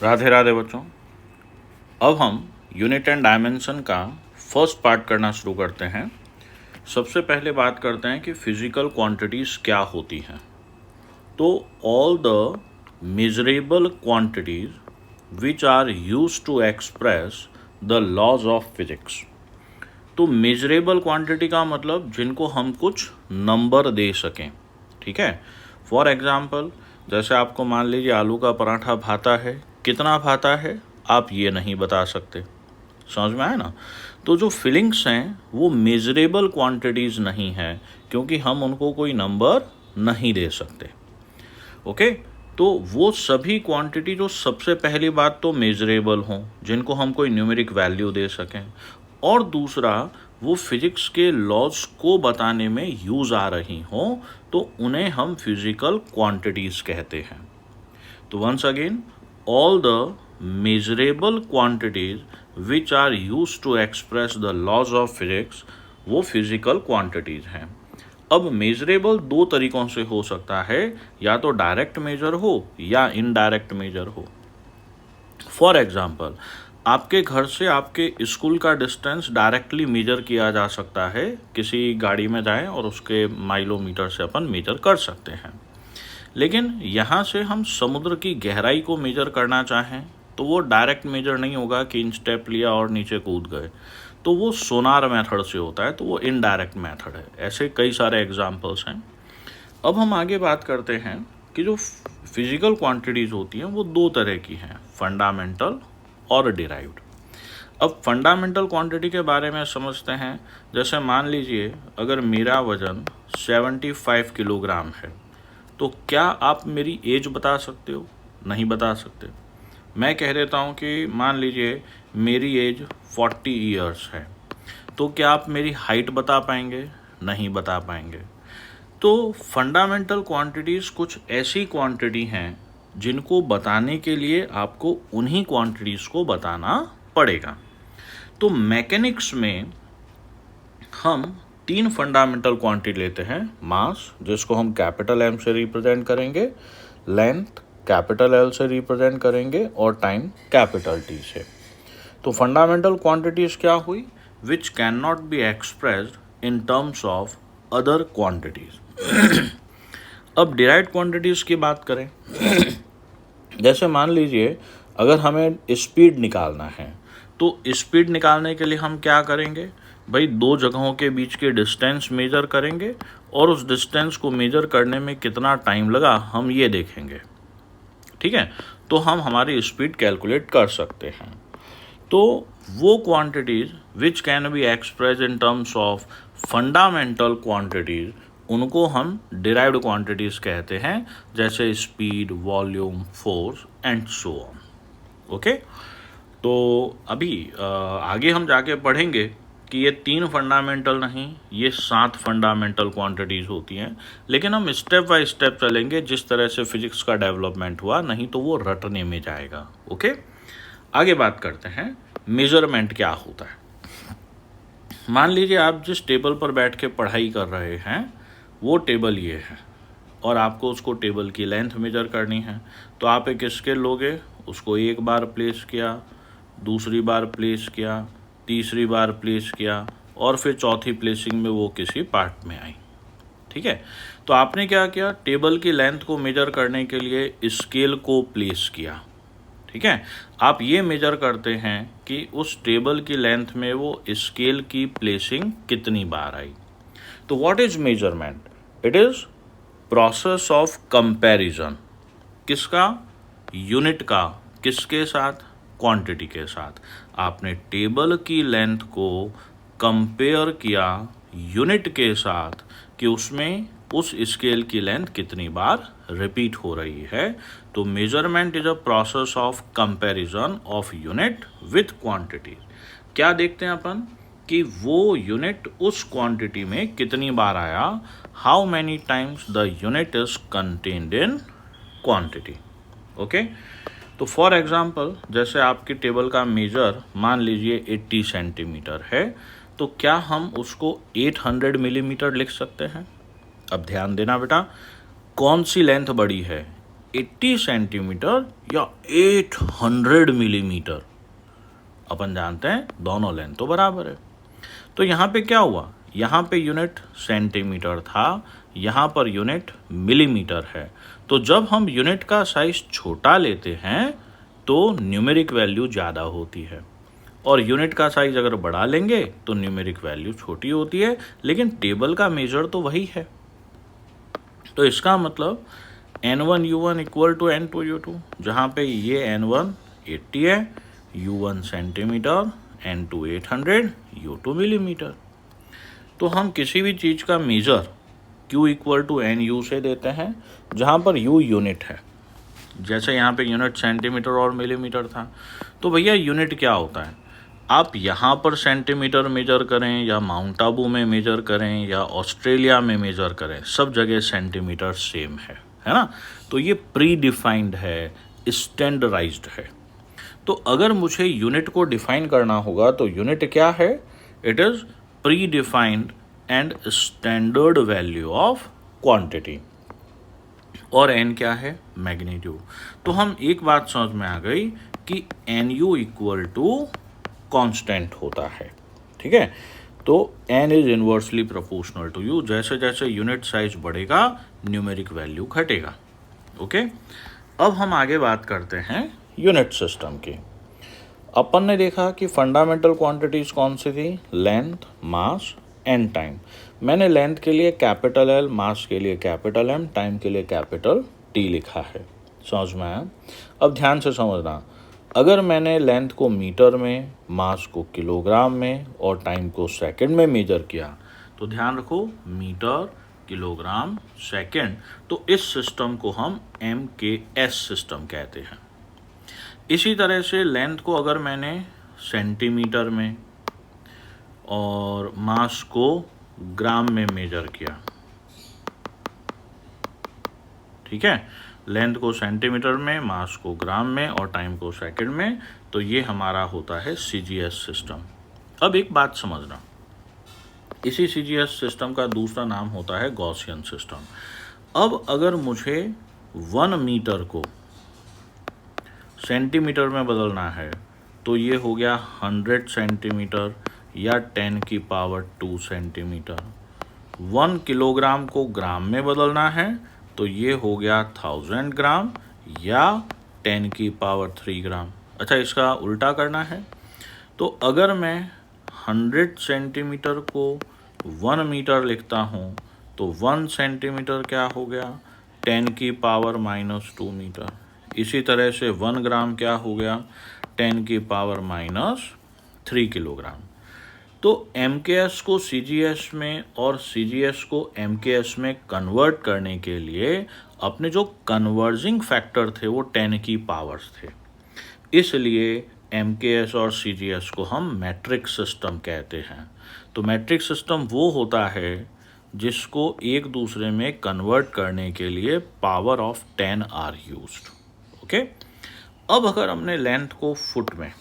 राधे राधे बच्चों। अब हम यूनिट एंड डायमेंशन का फर्स्ट पार्ट करना शुरू करते हैं। सबसे पहले बात करते हैं कि फिजिकल क्वांटिटीज़ क्या होती हैं। तो all the measurable quantities which are used to express the laws of physics. तो मेजरेबल क्वांटिटी का मतलब जिनको हम कुछ नंबर दे सकें, ठीक है। फॉर एग्जाम्पल, जैसे आपको मान लीजिए आलू का पराठा भाता है, कितना भाता है आप ये नहीं बता सकते, समझ में आया ना। तो जो फीलिंग्स हैं वो मेजरेबल क्वांटिटीज़ नहीं है, क्योंकि हम उनको कोई नंबर नहीं दे सकते। ओके, तो वो सभी क्वांटिटी जो सबसे पहली बात तो मेजरेबल हों, जिनको हम कोई न्यूमेरिक वैल्यू दे सकें, और दूसरा वो फिजिक्स के लॉज को बताने में यूज़ आ रही हों, तो उन्हें हम फिजिकल क्वांटिटीज़ कहते हैं। तो once again, all the measurable quantities which are used to express the laws of physics, वो फिजिकल क्वांटिटीज हैं। अब मेजरेबल दो तरीकों से हो सकता है, या तो डायरेक्ट मेजर हो या इनडायरेक्ट मेजर हो। फॉर एग्जाम्पल, आपके घर से आपके स्कूल का डिस्टेंस डायरेक्टली मेजर किया जा सकता है। किसी गाड़ी में जाएं और उसके माइलोमीटर से अपन मेजर कर सकते हैं। लेकिन यहाँ से हम समुद्र की गहराई को मेजर करना चाहें तो वो डायरेक्ट मेजर नहीं होगा कि इन स्टेप लिया और नीचे कूद गए, तो वो सोनार मेथड से होता है, तो वो इनडायरेक्ट मेथड है। ऐसे कई सारे एग्जांपल्स हैं। अब हम आगे बात करते हैं कि जो फिजिकल क्वांटिटीज़ होती हैं वो दो तरह की हैं, फंडामेंटल और डिराइव्ड। अब फंडामेंटल क्वांटिटी के बारे में समझते हैं। जैसे मान लीजिए अगर मेरा वज़न 75 किलोग्राम है, तो क्या आप मेरी एज बता सकते हो? नहीं बता सकते। मैं कह देता हूँ कि मान लीजिए मेरी एज 40 ईयर्स है, तो क्या आप मेरी हाइट बता पाएंगे? नहीं बता पाएंगे। तो फंडामेंटल क्वांटिटीज़ कुछ ऐसी क्वांटिटी हैं जिनको बताने के लिए आपको उन्हीं क्वांटिटीज़ को बताना पड़ेगा। तो मैकेनिक्स में हम तीन फंडामेंटल क्वांटिटी लेते हैं। मास, जिसको हम कैपिटल एम से रिप्रेजेंट करेंगे, लेंथ कैपिटल एल से रिप्रेजेंट करेंगे, और टाइम कैपिटल टी से। तो फंडामेंटल क्वांटिटीज क्या हुई? Which can not be expressed in terms of other quantities. अब डिराइव्ड क्वांटिटीज की बात करें, जैसे मान लीजिए अगर हमें स्पीड निकालना है, तो स्पीड निकालने के लिए हम क्या करेंगे भाई? दो जगहों के बीच के डिस्टेंस मेजर करेंगे, और उस डिस्टेंस को मेजर करने में कितना टाइम लगा हम ये देखेंगे, ठीक है। तो हम हमारी स्पीड कैलकुलेट कर सकते हैं। तो वो quantities which can be express in terms of fundamental quantities, उनको हम डिराइव्ड क्वांटिटीज कहते हैं, जैसे speed, volume, force and so on. Okay, तो अभी आगे हम जाके पढ़ेंगे कि ये तीन फंडामेंटल नहीं, ये 7 फंडामेंटल क्वांटिटीज़ होती हैं। लेकिन हम स्टेप बाय स्टेप चलेंगे, जिस तरह से फिजिक्स का डेवलपमेंट हुआ, नहीं तो वो रटने में जाएगा। ओके, आगे बात करते हैं मेजरमेंट क्या होता है। मान लीजिए आप जिस टेबल पर बैठ के पढ़ाई कर रहे हैं वो टेबल ये है, और आपको उसको टेबल की लेंथ मेजर करनी है। तो आप एक स्केल लोगे, उसको एक बार प्लेस किया, दूसरी बार प्लेस किया, तीसरी बार प्लेस किया, और फिर चौथी प्लेसिंग में वो किसी पार्ट में आई, ठीक है। तो आपने क्या किया? टेबल की लेंथ को मेजर करने के लिए स्केल को प्लेस किया, ठीक है। आप ये मेजर करते हैं कि उस टेबल की लेंथ में वो स्केल की प्लेसिंग कितनी बार आई। तो what is measurement? It is process of comparison. किसका? यूनिट का। किसके साथ? क्वांटिटी के साथ। आपने टेबल की लेंथ को कंपेयर किया यूनिट के साथ कि उसमें उस स्केल की लेंथ कितनी बार रिपीट हो रही है। तो measurement is a process of comparison of unit with quantity. क्या देखते हैं अपन? कि वो यूनिट उस क्वांटिटी में कितनी बार आया, how many times the unit is contained in quantity. Okay, तो फॉर एग्जाम्पल, जैसे आपकी टेबल का मेजर मान लीजिए 80 सेंटीमीटर है, तो क्या हम उसको 800 मिलीमीटर लिख सकते हैं? अब ध्यान देना बेटा, कौन सी लेंथ बड़ी है, 80 सेंटीमीटर या 800 मिलीमीटर, अपन जानते हैं दोनों लेंथ तो बराबर है। तो यहाँ पे क्या हुआ, यहाँ पे यूनिट सेंटीमीटर था, यहाँ पर यूनिट मिलीमीटर है। तो जब हम यूनिट का साइज छोटा लेते हैं तो न्यूमेरिक वैल्यू ज़्यादा होती है, और यूनिट का साइज अगर बढ़ा लेंगे तो न्यूमेरिक वैल्यू छोटी होती है, लेकिन टेबल का मेजर तो वही है। तो इसका मतलब N1 U1 equal to N2 U2, जहाँ पे ये N1 80 है, U1 centimetre, N2 800, U2 millimetre. तो हम किसी भी चीज़ का measure Q equal to NU से देते हैं, जहाँ पर U यूनिट है। जैसे यहाँ पे यूनिट सेंटीमीटर और मिलीमीटर था, तो भैया यूनिट क्या होता है, आप यहाँ पर सेंटीमीटर मेजर करें या माउंट आबू में मेजर करें या ऑस्ट्रेलिया में मेजर करें, सब जगह सेंटीमीटर सेम है ना। तो ये प्री डिफाइंड है, स्टैंडर्डाइज्ड है। तो अगर मुझे यूनिट को डिफाइन करना होगा तो यूनिट क्या है, it is pre defined and standard value of quantity, और n क्या है, मैग्नीट्यूड। तो हम एक बात समझ में आ गई कि NU इक्वल टू कांस्टेंट होता है, ठीक है। तो n is inversely proportional to U, जैसे जैसे यूनिट साइज बढ़ेगा न्यूमेरिक वैल्यू घटेगा। ओके, अब हम आगे बात करते हैं यूनिट सिस्टम की। अपन ने देखा कि फंडामेंटल क्वांटिटीज कौन सी थी, लेंथ, मास एंड टाइम। मैंने लेंथ के लिए कैपिटल L, मास के लिए कैपिटल M, टाइम के लिए कैपिटल T लिखा है। समझ में आया? अब ध्यान से समझना, अगर मैंने लेंथ को मीटर में, मास को किलोग्राम में और टाइम को सेकंड में मेजर किया, तो ध्यान रखो मीटर, किलोग्राम, सेकंड, तो इस सिस्टम को हम MKS सिस्टम कहते हैं। इसी तरह से लेंथ को अगर मैंने सेंटीमीटर में और मास को ग्राम में मेजर किया, ठीक है, लेंथ को सेंटीमीटर में, मास को ग्राम में और टाइम को सेकंड में, तो ये हमारा होता है CGS सिस्टम। अब एक बात समझना, इसी CGS सिस्टम का दूसरा नाम होता है गॉसियन सिस्टम। अब अगर मुझे 1 मीटर को सेंटीमीटर में बदलना है तो ये हो गया 100 सेंटीमीटर या 10 की पावर 2 सेंटीमीटर। 1 किलोग्राम को ग्राम में बदलना है तो ये हो गया 1000 ग्राम या 10 की पावर 3 ग्राम। अच्छा, इसका उल्टा करना है तो अगर मैं 100 सेंटीमीटर को 1 मीटर लिखता हूँ तो 1 सेंटीमीटर क्या हो गया, 10 की पावर -2 मीटर। इसी तरह से 1 ग्राम क्या हो गया, 10 की पावर -3 किलोग्राम। तो MKS को CGS में और CGS को MKS में कन्वर्ट करने के लिए अपने जो कन्वर्जिंग फैक्टर थे वो 10 की पावर्स थे, इसलिए MKS और CGS को हम मैट्रिक सिस्टम कहते हैं। तो मैट्रिक सिस्टम वो होता है जिसको एक दूसरे में कन्वर्ट करने के लिए power of 10 are used. Okay, अब अगर हमने लेंथ को फुट में,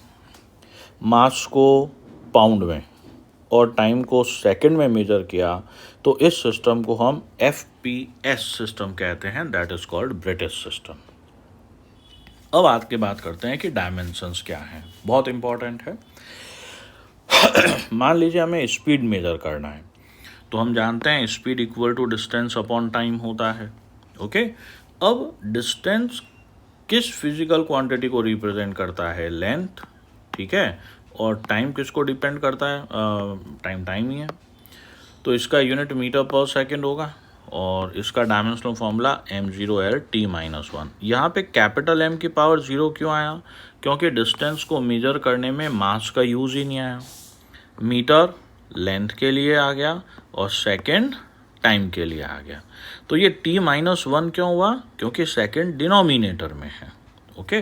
मास को पाउंड में और टाइम को सेकंड में मेजर किया तो इस सिस्टम को हम FPS सिस्टम कहते हैं, that is called British system. अब आज की बात करते हैं कि डायमेंशंस क्या हैं, बहुत इंपॉर्टेंट है। मान लीजिए हमें स्पीड मेजर करना है, तो हम जानते हैं speed equal to distance upon time होता है। ओके, अब डिस्टेंस किस फिजिकल क्वांटिटी को रिप्रेजेंट करता है, लेंथ, ठीक है, और टाइम किसको डिपेंड करता है, टाइम ही है, तो इसका यूनिट मीटर पर सेकंड होगा और इसका डायमेंशनल फॉर्मूला m0L/t-1। यहाँ पे कैपिटल M की पावर 0 क्यों आया, क्योंकि डिस्टेंस को मेजर करने में मास का यूज ही नहीं आया। मीटर लेंथ के लिए आ गया और सेकंड टाइम के लिए आ गया, तो ये t-1 क्यों हुआ, क्योंकि सेकंड डिनोमिनेटर में है। ओके,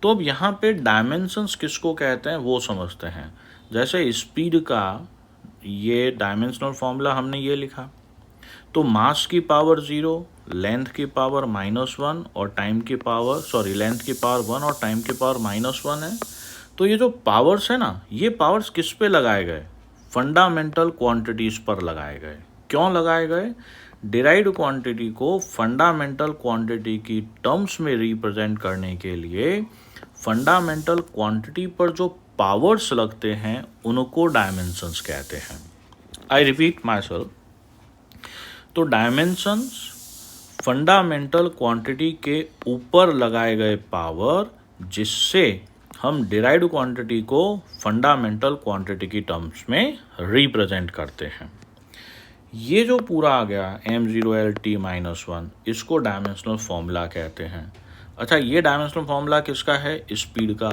तो अब यहाँ पे डायमेंशंस किसको कहते हैं वो समझते हैं। जैसे स्पीड का ये डायमेंशनल फॉर्मूला हमने ये लिखा, तो मास की पावर 0, लेंथ की पावर -1 और टाइम की पावर लेंथ की पावर 1 और टाइम की पावर -1 है। तो ये जो पावर्स है ना, ये पावर्स किस पे लगाए गए, फंडामेंटल क्वांटिटीज़ पर लगाए गए। क्यों लगाए गए, डिराइव्ड क्वांटिटी को फंडामेंटल क्वांटिटी की टर्म्स में रिप्रेजेंट करने के लिए फंडामेंटल क्वांटिटी पर जो पावर्स लगते हैं उनको डायमेंशंस कहते हैं। आई रिपीट माई सेल्फ, तो डायमेंशंस फंडामेंटल क्वांटिटी के ऊपर लगाए गए पावर जिससे हम डिराइव्ड क्वांटिटी को फंडामेंटल क्वांटिटी की टर्म्स में रिप्रेजेंट करते हैं। ये जो पूरा आ गया m0L_t-1, इसको डायमेंशनल फॉर्मूला कहते हैं। अच्छा, ये डायमेंशनल फॉर्मूला किसका है? स्पीड का।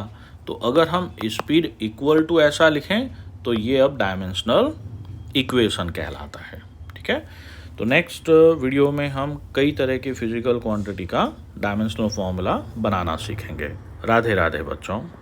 तो अगर हम स्पीड इक्वल टू ऐसा लिखें तो ये अब डायमेंशनल इक्वेशन कहलाता है। ठीक है, तो नेक्स्ट वीडियो में हम कई तरह की फिजिकल क्वांटिटी का डायमेंशनल फॉर्मूला बनाना सीखेंगे। राधे राधे बच्चों।